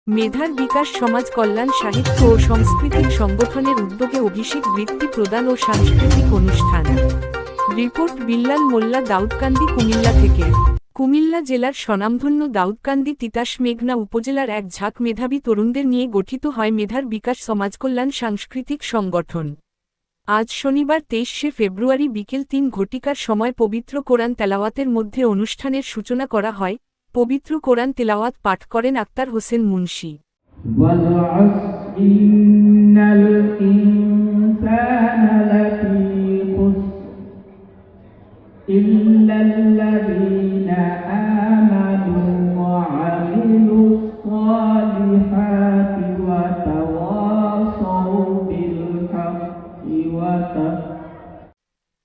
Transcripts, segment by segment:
মেধার বিকাশ সমাজ কল্যাণ সাহিত্য ও সাংস্কৃতিক সংগঠনের উদ্যোগে অভিষেক বৃত্তি প্রদান ও সাংস্কৃতিক অনুষ্ঠান। রিপোর্ট বিল্লাল মোল্লা, দাউদকান্দি, কুমিল্লা থেকে। কুমিল্লা জেলার স্বনামধন্য দাউদকান্দি তিতাস মেঘনা উপজেলার এক ঝাঁক মেধাবী তরুণদের নিয়ে গঠিত হয় মেধার বিকাশ সমাজকল্যাণ সাংস্কৃতিক সংগঠন। আজ শনিবার 23শে ফেব্রুয়ারি বিকেল 3 ঘটিকার সময় পবিত্র কোরআন তেলাওয়াতের মধ্যে অনুষ্ঠানের সূচনা করা হয়। পবিত্র কোরআন তেলাওয়াত পাঠ করেন আক্তার হোসেন মুন্সি।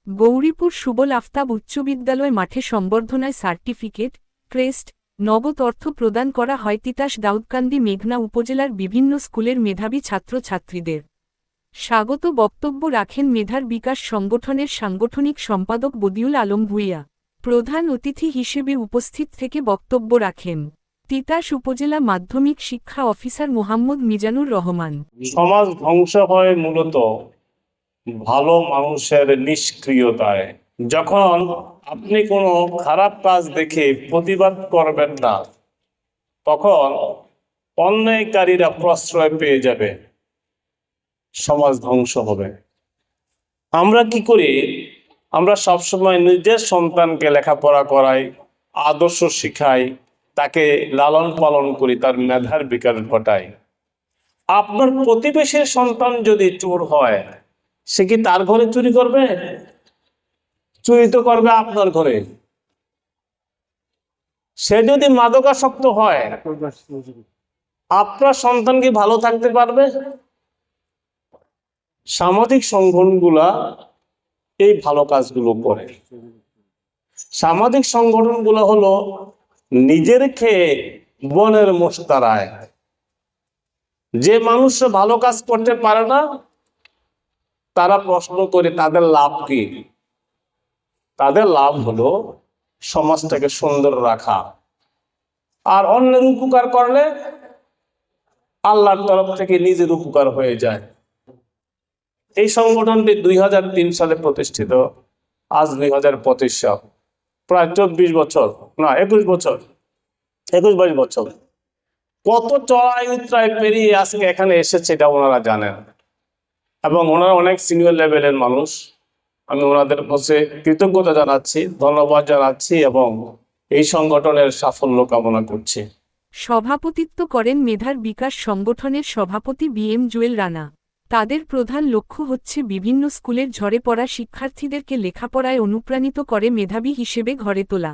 গৌরীপুর সুবল আফতাব উচ্চ বিদ্যালয় মাঠে সংবর্ধনায় সার্টিফিকেট, ক্রেস্ট, নগদ অর্থ প্রদান করা হয় তিতাস দাউদকান্দি মেঘনা উপজেলার বিভিন্ন স্কুলের মেধাবী ছাত্রছাত্রীদের। স্বাগত বক্তব্য রাখেন মেধার বিকাশ সংগঠনের সাংগঠনিক সম্পাদক বদিউল আলম ভূঁইয়া। প্রধান অতিথি হিসেবে উপস্থিত থেকে বক্তব্য রাখেন তিতাস উপজেলা মাধ্যমিক শিক্ষা অফিসার মোহাম্মদ মিজানুর রহমান। সমাজ ধ্বংস হয় মূলত ভালো মানুষের নিষ্ক্রিয়তায়। যখন আপনি কোনো খারাপ কাজ দেখে প্রতিবাদ করবেন না, তখন অন্যায়কারীরা প্রশ্রয় পেয়ে যাবে, সমাজ ধ্বংস হবে। আমরা কি করি? আমরা সবসময় নিজের সন্তানকে লেখাপড়া করাই, আদর্শ শিখাই, তাকে লালন পালন করি, তার মেধার বিকাশ ঘটাই। আপনার প্রতিবেশীর সন্তান যদি চোর হয়, সে কি তার ঘরে চুরি করবে? চুরি তো করবে আপনার ঘরে। সে যদি মাদকাসক্ত হয়, আপনার সন্তান কি ভালো থাকতে পারবে? সামাজিক সংগঠনগুলা এই ভালো কাজগুলো করে। সামাজিক সংগঠনগুলো হলো নিজের খেয়ে বনের মোষ তাড়ায়। যে মানুষ ভালো কাজ করতে পারে না, তারা প্রশ্ন করে তাদের লাভ কি? তাদের লাভ হলো সমাজটাকে সুন্দর রাখা, আর অন্যের উপকার করলে আল্লাহর তরফ থেকে নিজের উপকার হয়ে যায়। এই সংগঠনটি 2003 সালে প্রতিষ্ঠিত, আজ 2025 সাল, প্রায় 24 বছর, না 21 বছর, 22 বছর। কত চড়াই উতরাই পেরিয়ে আজকে এখানে এসেছে, এটা ওনারা জানেন, এবং ওনারা অনেক সিনিয়র লেভেলের মানুষ। আমি ওনাদের কাছে কৃতজ্ঞতা জানাচ্ছি, ধন্যবাদ জানাচ্ছি, এবং এই সংগঠনের সাফল্য কামনা করছি। সভাপতিত্ব করেন মেধার বিকাশ সংগঠনের সভাপতি BM জুয়েল রানা। তাদের প্রধান লক্ষ্য হচ্ছে বিভিন্ন স্কুলের ঝরে পড়া শিক্ষার্থীদেরকে লেখাপড়ায় অনুপ্রাণিত করে মেধাবী হিসেবে গড়ে তোলা।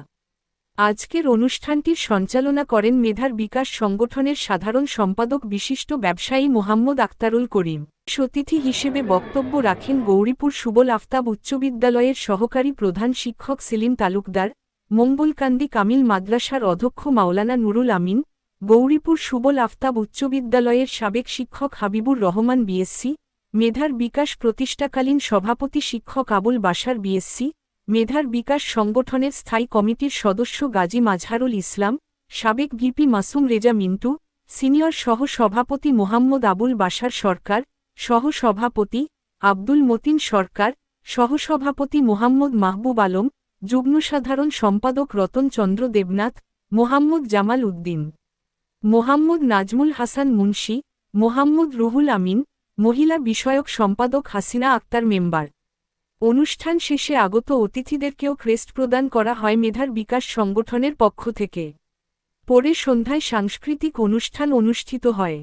আজকের অনুষ্ঠানটির সঞ্চালনা করেন মেধার বিকাশ সংগঠনের সাধারণ সম্পাদক বিশিষ্ট ব্যবসায়ী মোহাম্মদ আক্তারুল করিম। অতিথি হিসেবে বক্তব্য রাখেন গৌরীপুর সুবল আফতাব উচ্চ বিদ্যালয়ের সহকারী প্রধান শিক্ষক সেলিম তালুকদার, মঙ্গলকান্দি কামিল মাদ্রাসার অধ্যক্ষ মাওলানা নুরুল আমিন, গৌরীপুর সুবল আফতাব উচ্চ বিদ্যালয়ের সাবেক শিক্ষক হাবিবুর রহমান BSc, মেধার বিকাশ প্রতিষ্ঠাকালীন সভাপতি শিক্ষক আবুল বাশার BSc, মেধার বিকাশ সংগঠনের স্থায়ী কমিটির সদস্য গাজী মাজহারুল ইসলাম, সাবেক VP মাসুম রেজা মিন্টু, সিনিয়র সহ-সভাপতি মোহাম্মদ আবুল বাশার সরকার, সহ-সভাপতি আব্দুল মতিন সরকার, সহসভাপতি মোহাম্মদ মাহবুব আলম, যুগ্ম সাধারণ সম্পাদক রতন চন্দ্র দেবনাথ, মোহাম্মদ জামাল উদ্দিন, মোহাম্মদ নাজমুল হাসান মুন্সি, মোহাম্মদ রুহুল আমিন, মহিলা বিষয়ক সম্পাদক হাসিনা আক্তার মেম্বার। অনুষ্ঠান শেষে আগত অতিথিদেরকেও ক্রেস্ট প্রদান করা হয় মেধার বিকাশ সংগঠনের পক্ষ থেকে। পরে সন্ধ্যায় সাংস্কৃতিক অনুষ্ঠান অনুষ্ঠিত হয়।